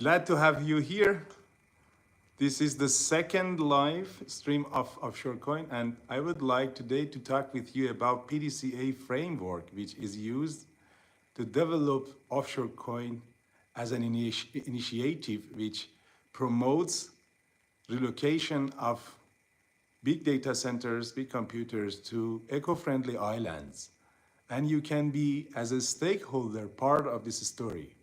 Glad to have you here. This is the second live stream of OffshoreCoin, and I would like today to talk with you about PDCA framework, which is used to develop OffshoreCoin as an initiative which promotes relocation of big data centers, big computers to eco-friendly islands. And you can be, as a stakeholder, part of this story.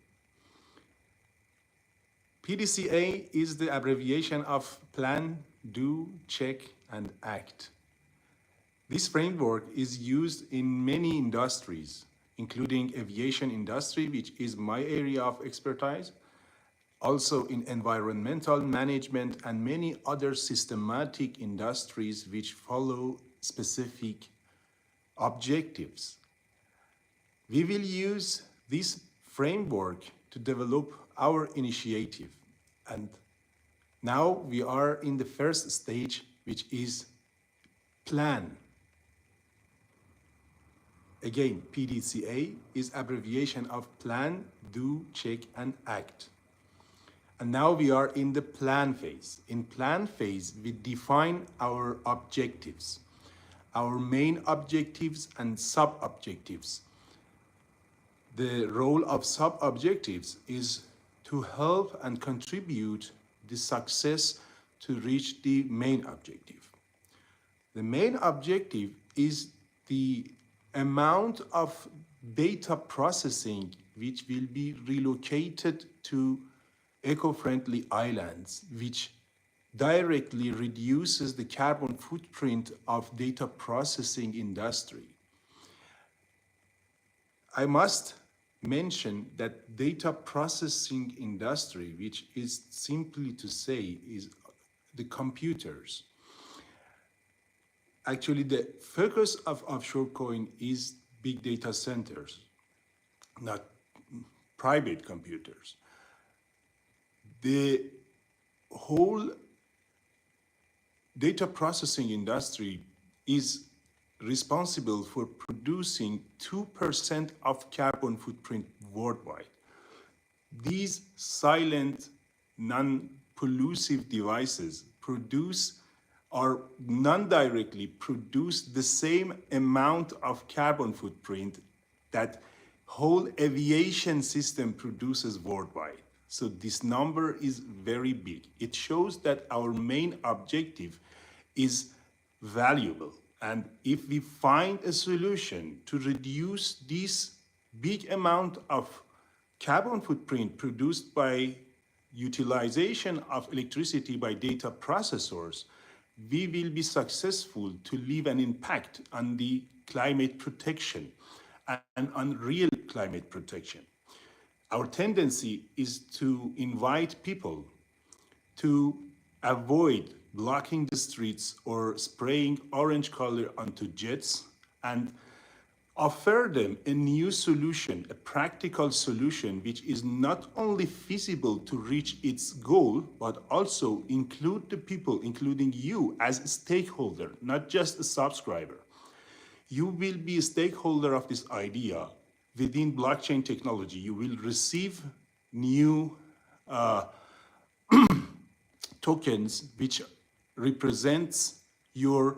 PDCA is the abbreviation of Plan, Do, Check, and Act. This framework is used in many industries, including aviation industry, which is my area of expertise, also in environmental management and many other systematic industries which follow specific objectives. We will use this framework to develop our initiative. And now we are in the first stage, which is plan. Again, PDCA is abbreviation of Plan, Do, Check, and Act. And now we are in the plan phase. In plan phase, we define our objectives, our main objectives and sub-objectives. The role of sub-objectives is to help and contribute the success to reach the main objective. The main objective is the amount of data processing which will be relocated to eco-friendly islands, which directly reduces the carbon footprint of data processing industry. I must mention that data processing industry, which is simply to say is the computers. Actually, the focus of OffshoreCoin is big data centers, not private computers. The whole data processing industry is responsible for producing 2% of carbon footprint worldwide. These silent, non-pollusive devices produce or non-directly produce the same amount of carbon footprint that whole aviation system produces worldwide. So this number is very big. It shows that our main objective is valuable. And if we find a solution to reduce this big amount of carbon footprint produced by utilization of electricity by data processors, we will be successful to leave an impact on the climate protection and on real climate protection. Our tendency is to invite people to avoid blocking the streets or spraying orange color onto jets and offer them a new solution, a practical solution, which is not only feasible to reach its goal, but also include the people, including you as a stakeholder, not just a subscriber. You will be a stakeholder of this idea within blockchain technology. You will receive new tokens which represents your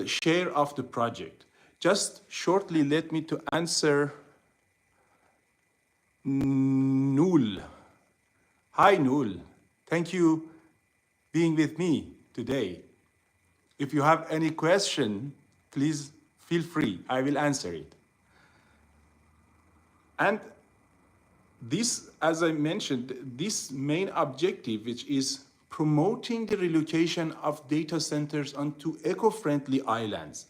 share of the project. Just shortly, let me to answer Nul. Hi, Nul. Thank you being with me today. If you have any question, please feel free. I will answer it. And this, as I mentioned, this main objective, which is promoting the relocation of data centers onto eco-friendly islands,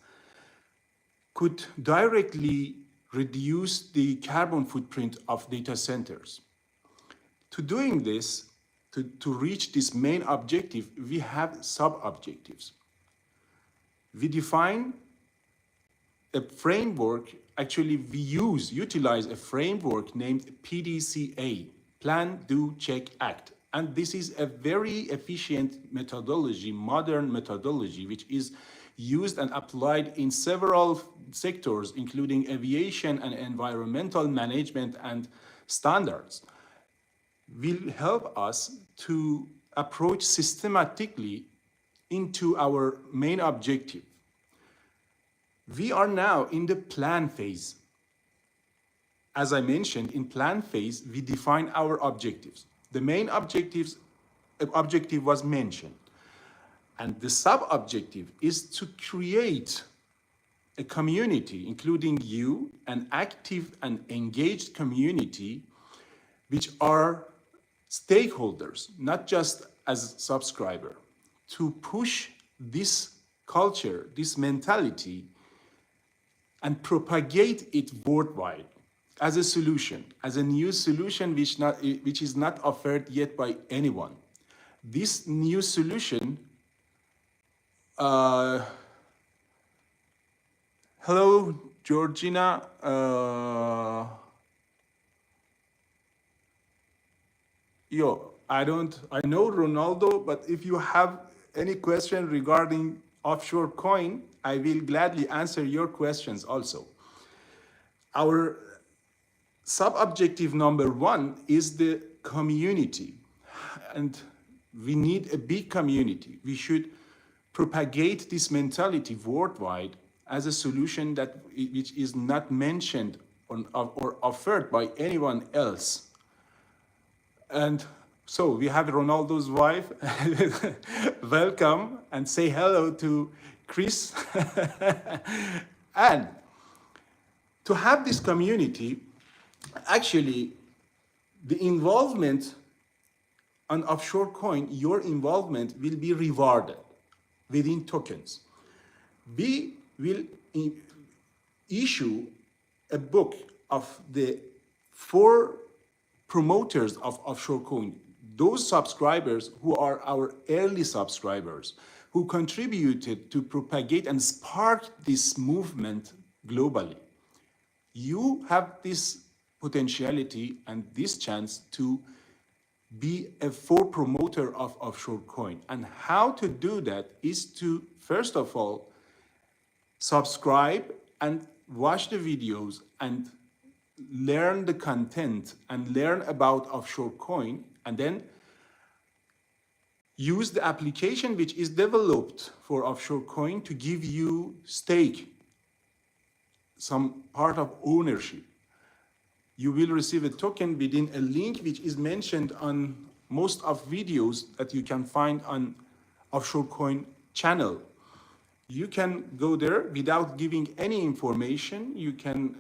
could directly reduce the carbon footprint of data centers. To doing this, to reach this main objective, we have sub-objectives. We define a framework, actually we utilize a framework named PDCA, Plan, Do, Check, Act. And this is a very efficient methodology, modern methodology, which is used and applied in several sectors, including aviation and environmental management and standards. will help us to approach systematically into our main objective. We are now in the plan phase. As I mentioned, in plan phase, we define our objectives. The main objective was mentioned. And the sub-objective is to create a community, including you, an active and engaged community, which are stakeholders, not just as subscriber, to push this culture, this mentality, and propagate it worldwide as a solution, as a new solution which is not offered yet by anyone. This new solution, hello, Georgina. I know Ronaldo, but if you have any question regarding offshore coin, I will gladly answer your questions also. Our sub-objective number one is the community. And we need a big community. We should propagate this mentality worldwide as a solution which is not mentioned or offered by anyone else. And so we have Ronaldo's wife. Welcome and say hello to Chris. And to have this community, actually, the involvement on offshore coin, your involvement will be rewarded within tokens. We will issue a book of the 4 promoters of offshore coin, those subscribers who are our early subscribers, who contributed to propagate and spark this movement globally. You have this potentiality and this chance to be a promoter of offshore coin. And how to do that is to, first of all, subscribe and watch the videos and learn the content and learn about offshore coin, and then use the application which is developed for offshore coin to give you stake, some part of ownership. You will receive a token within a link which is mentioned on most of videos that you can find on offshore coin channel. You can go there without giving any information. You can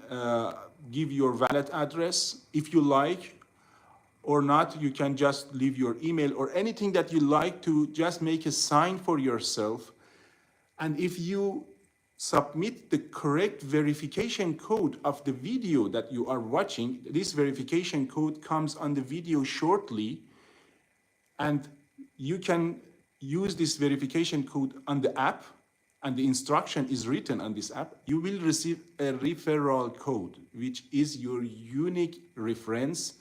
give your wallet address if you like, or not. You can just leave your email or anything that you like to just make a sign for yourself. And if you submit the correct verification code of the video that you are watching, this verification code comes on the video shortly, and you can use this verification code on the app, and the instruction is written on this app. You will receive a referral code, which is your unique reference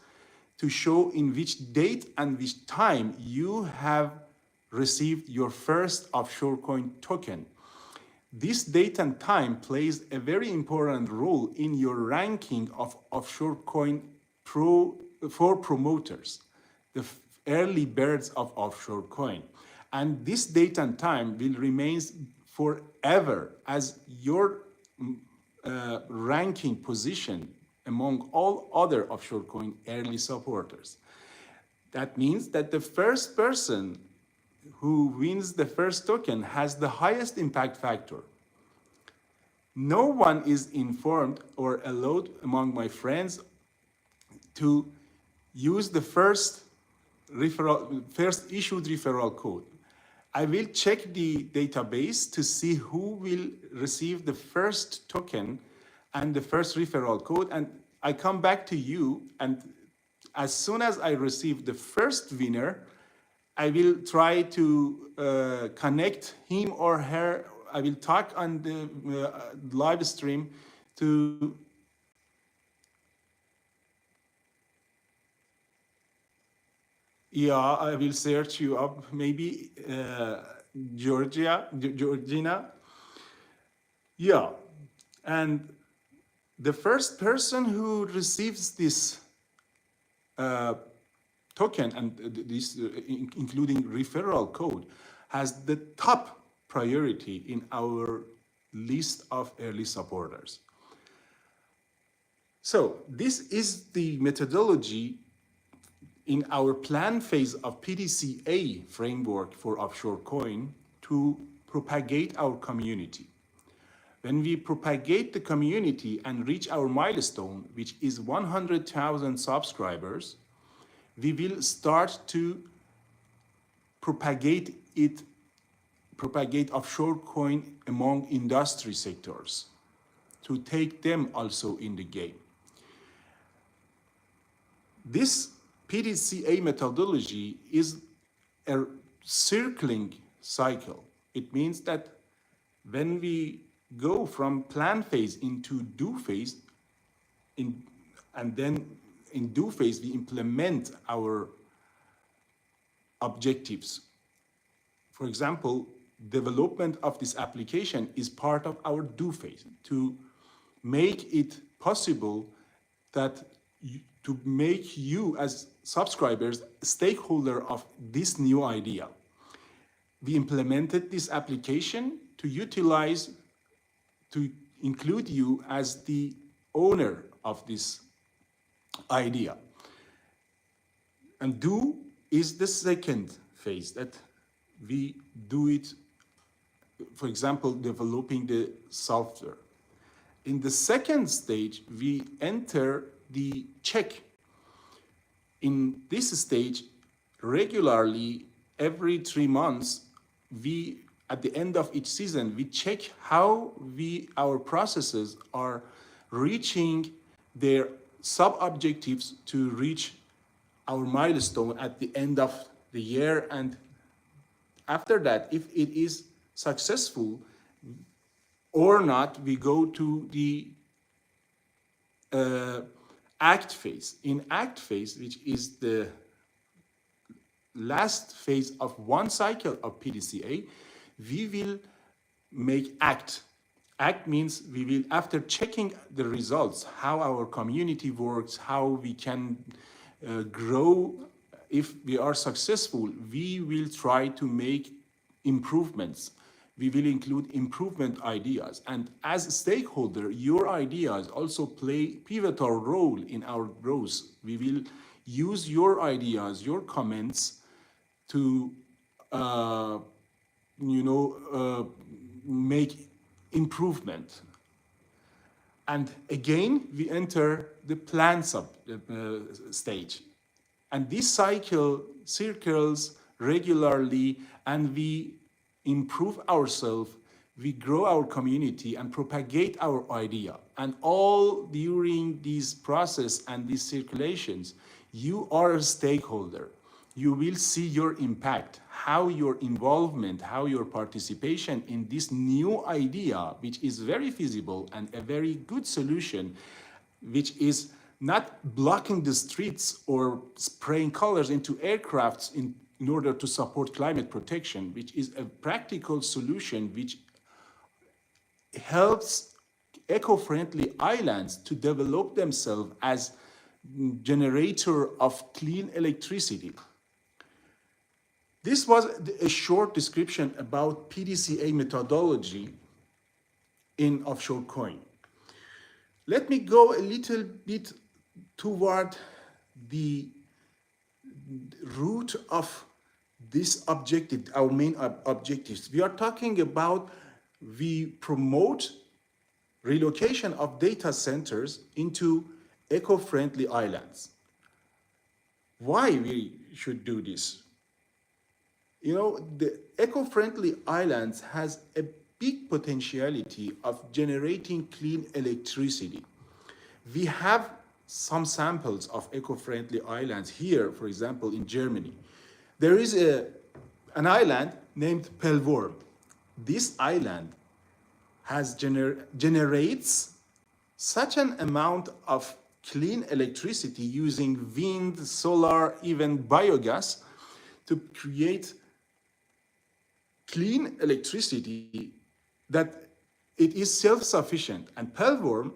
to show in which date and which time you have received your first offshore coin token. This date and time plays a very important role in your ranking of offshore coin for promoters, the early birds of offshore coin. And this date and time will remain forever as your ranking position among all other offshore coin early supporters. That means that the first person who wins the first token has the highest impact factor. No one is informed or allowed among my friends to use the first issued referral code. I will check the database to see who will receive the first token and the first referral code, and I come back to you, and as soon as I receive the first winner, I will try to connect him or her. I will talk on the live stream to I will search you up, maybe Georgina. Yeah, and the first person who receives this token and this including referral code has the top priority in our list of early supporters. So this is the methodology in our plan phase of PDCA framework for OffshoreCoin to propagate our community. When we propagate the community and reach our milestone, which is 100,000 subscribers, we will start to propagate OffshoreCoin among industry sectors to take them also in the game. This PDCA methodology is a circling cycle. It means that when we go from plan phase into do phase, and then in do phase, we implement our objectives. For example, development of this application is part of our do phase to make it possible that to make you as subscribers stakeholder of this new idea. We implemented this application to include you as the owner of this idea. And do is the second phase that we do it, for example, developing the software. In the second stage, we enter the check. In this stage, regularly, every 3 months, at the end of each season, we check how our processes are reaching their sub-objectives to reach our milestone at the end of the year. And after that, if it is successful or not, we go to the act phase. In act phase, which is the last phase of one cycle of PDCA, we will make act. Act means we will, after checking the results, how our community works, how we can grow. If we are successful, we will try to make improvements. We will include improvement ideas. And as a stakeholder, your ideas also play pivotal role in our growth. We will use your ideas, your comments to make improvement. And again, we enter the plan stage. And this cycle circles regularly, and we improve ourselves, we grow our community and propagate our idea. And all during this process and these circulations, you are a stakeholder. You will see your impact, how your involvement, how your participation in this new idea, which is very feasible and a very good solution, which is not blocking the streets or spraying colors into aircrafts in order to support climate protection, which is a practical solution which helps eco-friendly islands to develop themselves as generator of clean electricity. This was a short description about PDCA methodology in OffshoreCoin. Let me go a little bit toward the root of this objective, our main objectives. We are talking about, we promote relocation of data centers into eco-friendly islands. Why we should do this? You know, the eco-friendly islands has a big potentiality of generating clean electricity. We have some samples of eco-friendly islands here, for example, in Germany. There is an island named Pellworm. This island generates such an amount of clean electricity using wind, solar, even biogas to create clean electricity that it is self-sufficient. And Pellworm,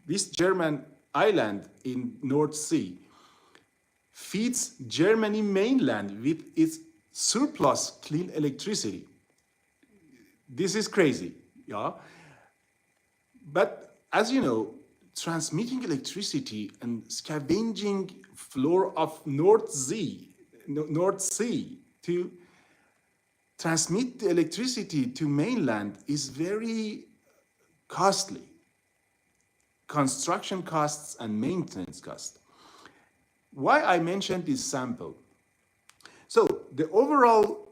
this German island in North Sea, feeds Germany mainland with its surplus clean electricity. This is crazy, yeah? But as you know, transmitting electricity and scavenging floor of North Sea to transmit the electricity to mainland is very costly. Construction costs and maintenance costs. Why I mentioned this sample? So the overall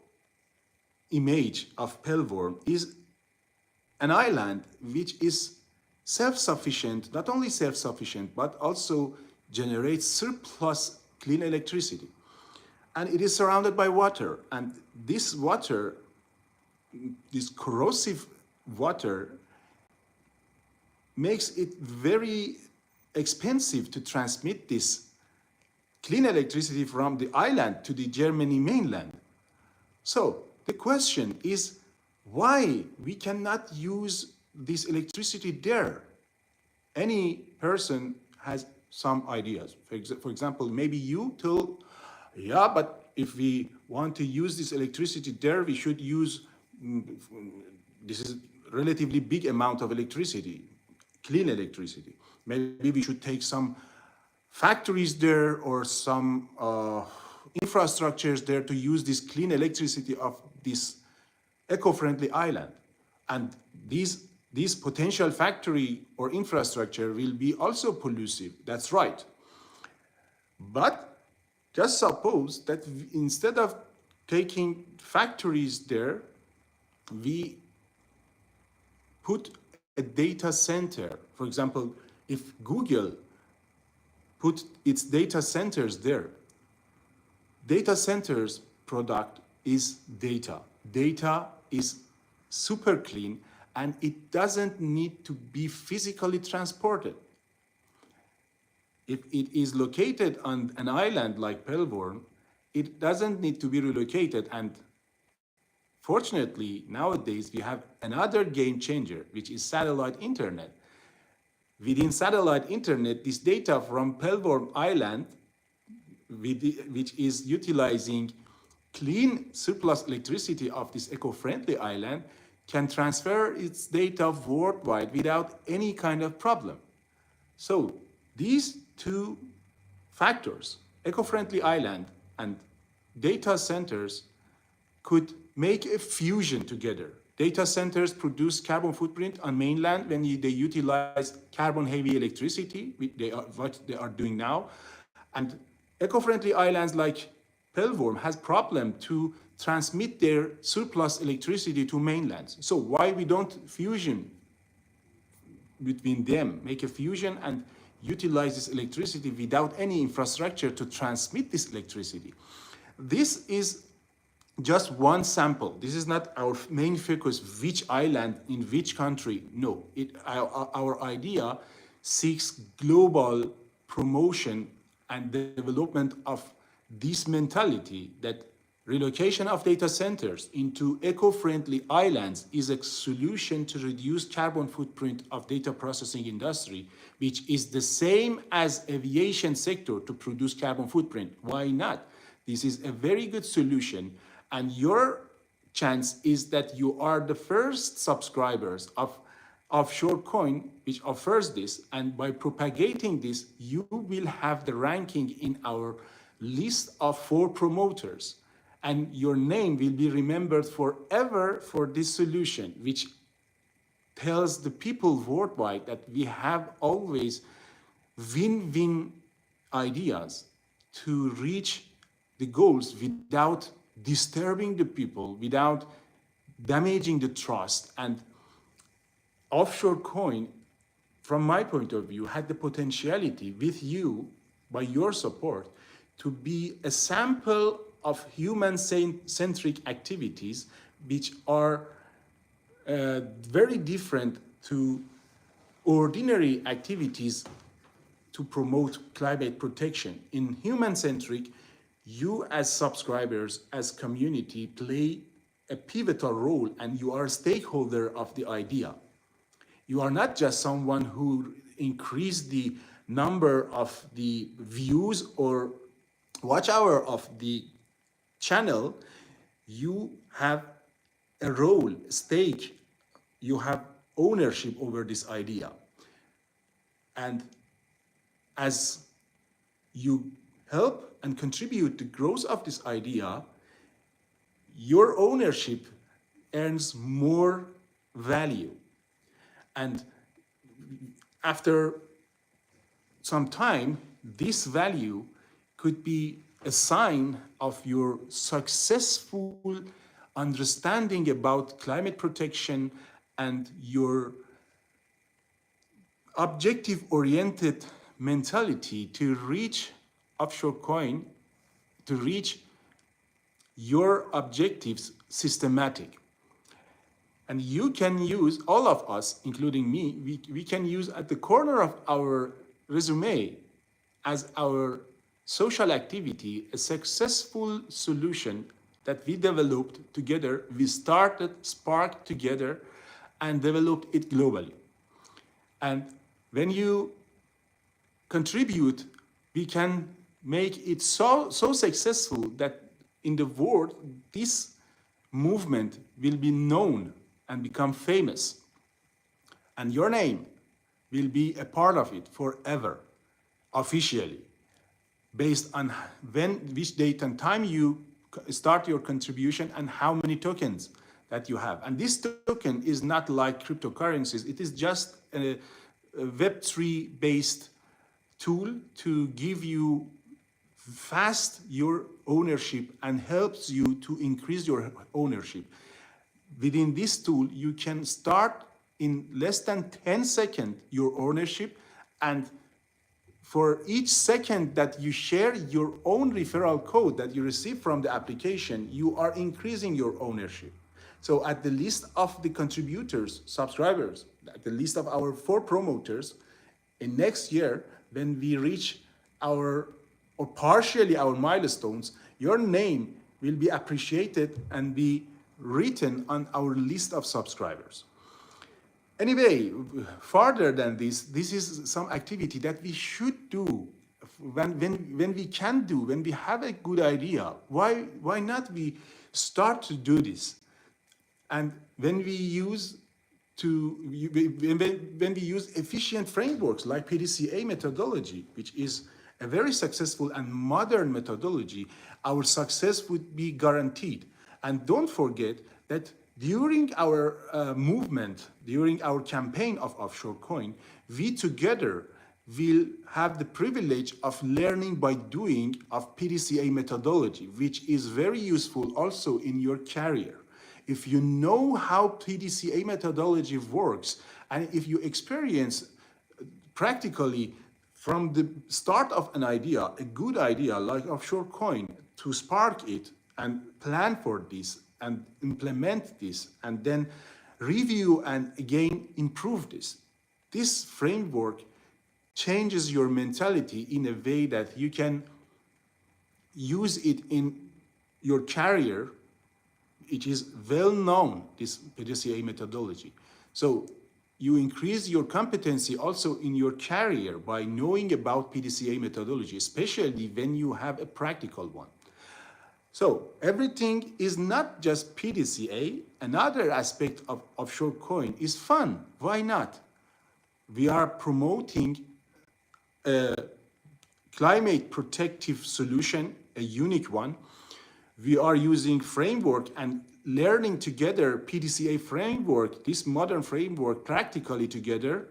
image of Pelvorm is an island which is self-sufficient, not only self-sufficient, but also generates surplus clean electricity. And it is surrounded by water. And this water, this corrosive water, makes it very expensive to transmit this clean electricity from the island to the Germany mainland. So the question is why we cannot use this electricity there? Any person has some ideas. For example, maybe you tell, yeah, but if we want to use this electricity there, we should use, this is relatively big amount of electricity, clean electricity. Maybe we should take some factories there or some infrastructures there to use this clean electricity of this eco-friendly island. And these potential factory or infrastructure will be also pollutive. That's right. But just suppose that instead of taking factories there, we put a data center. For example, if Google put its data centers there, data centers product is data. Data is super clean and it doesn't need to be physically transported. If it is located on an island like Pelvorm, it doesn't need to be relocated. And fortunately, nowadays we have another game changer, which is satellite internet. Within satellite internet, this data from Pelvorm Island, which is utilizing clean surplus electricity of this eco-friendly island, can transfer its data worldwide without any kind of problem. So these two factors, eco-friendly island and data centers, could make a fusion together. Data centers produce carbon footprint on mainland when they utilize carbon-heavy electricity, what they are doing now. And eco-friendly islands like Pelvorm has problem to transmit their surplus electricity to mainlands. So why we don't fusion between them, make a fusion and utilize this electricity without any infrastructure to transmit this electricity? This is just one sample. This is not our main focus, which island in which country. No, our idea seeks global promotion and development of this mentality that relocation of data centers into eco-friendly islands is a solution to reduce carbon footprint of data processing industry, which is the same as aviation sector to produce carbon footprint. Why not? This is a very good solution, and your chance is that you are the first subscribers of OffshoreCoin, which offers this, and by propagating this, you will have the ranking in our list of 4 promoters, and your name will be remembered forever for this solution, which tells the people worldwide that we have always win-win ideas to reach the goals without disturbing the people, without damaging the trust. And OffshoreCoin, from my point of view, had the potentiality with you, by your support, to be a sample of human-centric activities which are very different to ordinary activities to promote climate protection. In human-centric, you as subscribers, as community, play a pivotal role and you are a stakeholder of the idea. You are not just someone who increased the number of the views or watch hour of the channel, you have a role, a stake, you have ownership over this idea. And as you help and contribute to growth of this idea, your ownership earns more value. And after some time, this value could be a sign of your successful understanding about climate protection and your objective-oriented mentality to reach OffshoreCoin, to reach your objectives systematic. And you can use, all of us, including me, we can use at the corner of our resume as our social activity, a successful solution that we developed together, we started, sparked together, and developed it globally. And when you contribute, we can make it so successful that in the world, this movement will be known and become famous. And your name will be a part of it forever, officially, based on which date and time you start your contribution and how many tokens that you have. And this token is not like cryptocurrencies. It is just a Web3 based tool to give you fast your ownership and helps you to increase your ownership. Within this tool, you can start in less than 10 seconds your ownership, and for each second that you share your own referral code that you receive from the application, you are increasing your ownership. So at the list of the contributors, subscribers, at the list of our 4 promoters, in next year, when we reach our, or partially our milestones, your name will be appreciated and be written on our list of subscribers. Anyway, further than this is some activity that we should do when we can do, when we have a good idea. Why not we start to do this? And when we use when we use efficient frameworks like PDCA methodology, which is a very successful and modern methodology, our success would be guaranteed. And don't forget that during our movement, during our campaign of OffshoreCoin, we together will have the privilege of learning by doing of PDCA methodology, which is very useful also in your career. If you know how PDCA methodology works, and if you experience practically from the start of an idea, a good idea like OffshoreCoin, to spark it and plan for this and implement this and then review and again improve this. This framework changes your mentality in a way that you can use it in your career. It is well known, this PDCA methodology. So you increase your competency also in your career by knowing about PDCA methodology, especially when you have a practical one. So everything is not just PDCA. Another aspect of OffshoreCoin is fun. Why not? We are promoting a climate protective solution, a unique one. We are using framework and learning together PDCA framework, this modern framework practically together.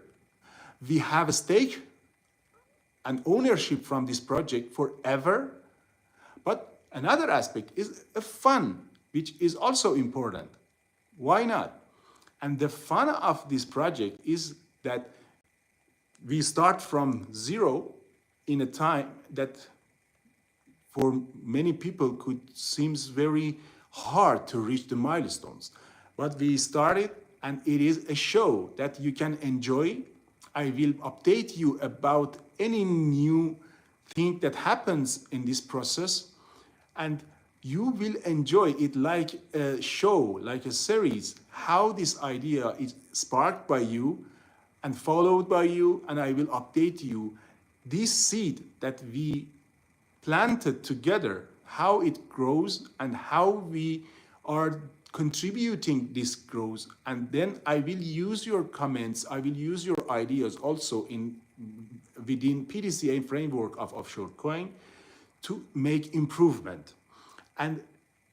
We have a stake and ownership from this project forever. But another aspect is a fun, which is also important. Why not? And the fun of this project is that we start from zero in a time that for many people could seems very hard to reach the milestones. But we started, and it is a show that you can enjoy. I will update you about any new thing that happens in this process, and you will enjoy it like a show, like a series, how this idea is sparked by you and followed by you, and I will update you. This seed that we planted together, how it grows and how we are contributing this growth. And then I will use your comments, I will use your ideas also within PDCA framework of OffshoreCoin to make improvement. And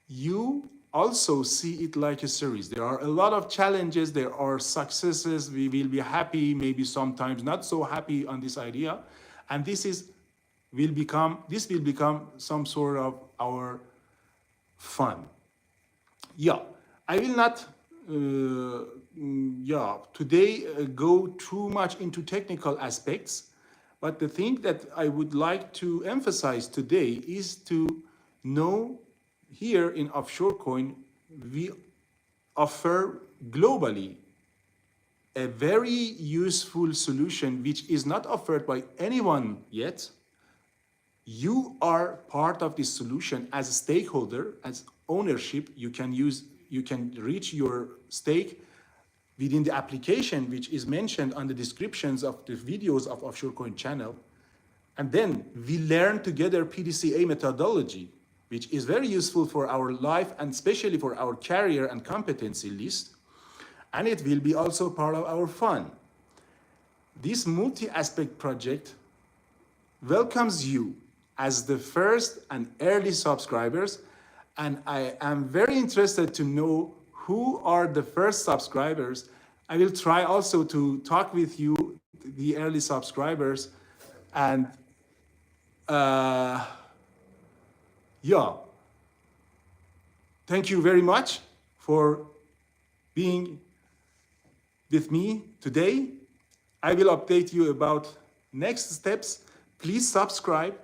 you also see it like a series. There are a lot of challenges, there are successes, we will be happy, maybe sometimes not so happy on this idea. And this will become some sort of our fun. Yeah, I will not today go too much into technical aspects, but the thing that I would like to emphasize today is to know here in OffshoreCoin, we offer globally a very useful solution which is not offered by anyone yet. You are part of this solution as a stakeholder, as ownership. You can reach your stake within the application which is mentioned on the descriptions of the videos of OffshoreCoin channel. And then we learn together PDCA methodology, which is very useful for our life and especially for our career and competency list. And it will be also part of our fun. This multi-aspect project welcomes you as the first and early subscribers. And I am very interested to know who are the first subscribers. I will try also to talk with you, the early subscribers. And yeah, thank you very much for being with me today. I will update you about next steps. Please subscribe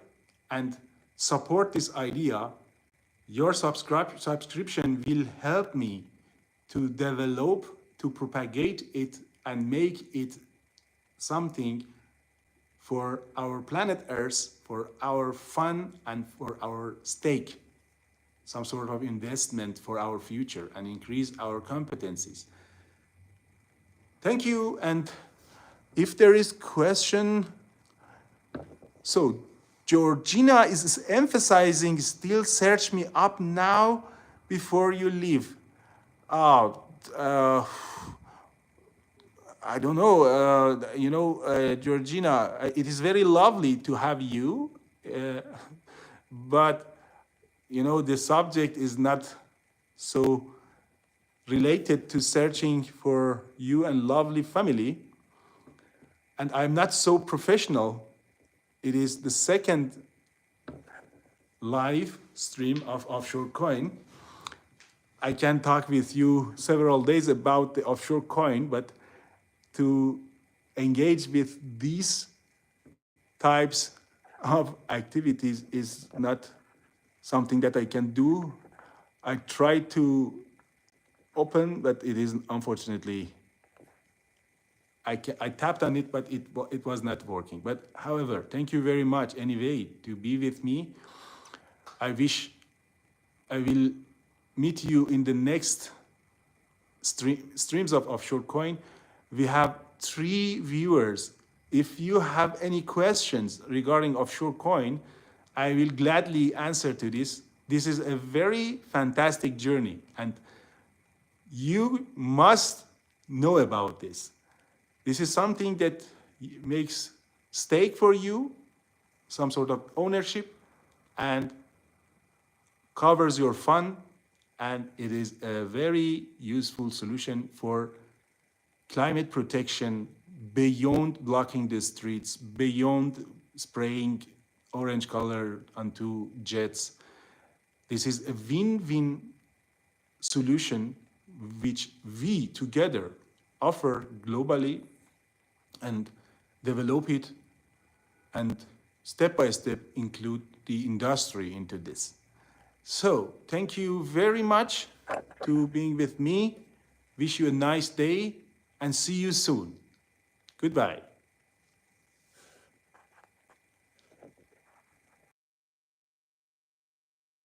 and support this idea. Your subscription will help me to develop, to propagate it and make it something for our planet Earth, for our fun and for our stake, some sort of investment for our future and increase our competencies. Thank you. And if there is question, so Georgina is emphasizing still search me up now before you leave. I don't know, Georgina, it is very lovely to have you, but, the subject is not so related to searching for you and lovely family. And I'm not so professional. It is the second live stream of OffshoreCoin. I can talk with you several days about the OffshoreCoin, but to engage with these types of activities is not something that I can do. I try to open, but it is unfortunately, I tapped on it, but it was not working. But however, thank you very much anyway to be with me. I wish I will meet you in the next streams of OffshoreCoin. We have 3 viewers. If you have any questions regarding OffshoreCoin, I will gladly answer to this. This is a very fantastic journey, and you must know about this. This is something that makes stake for you, some sort of ownership, and covers your fund, and it is a very useful solution for climate protection beyond blocking the streets, beyond spraying orange color onto jets. This is a win-win solution which we together offer globally and develop it and step by step include the industry into this. So thank you very much to being with me. Wish you a nice day and see you soon. Goodbye.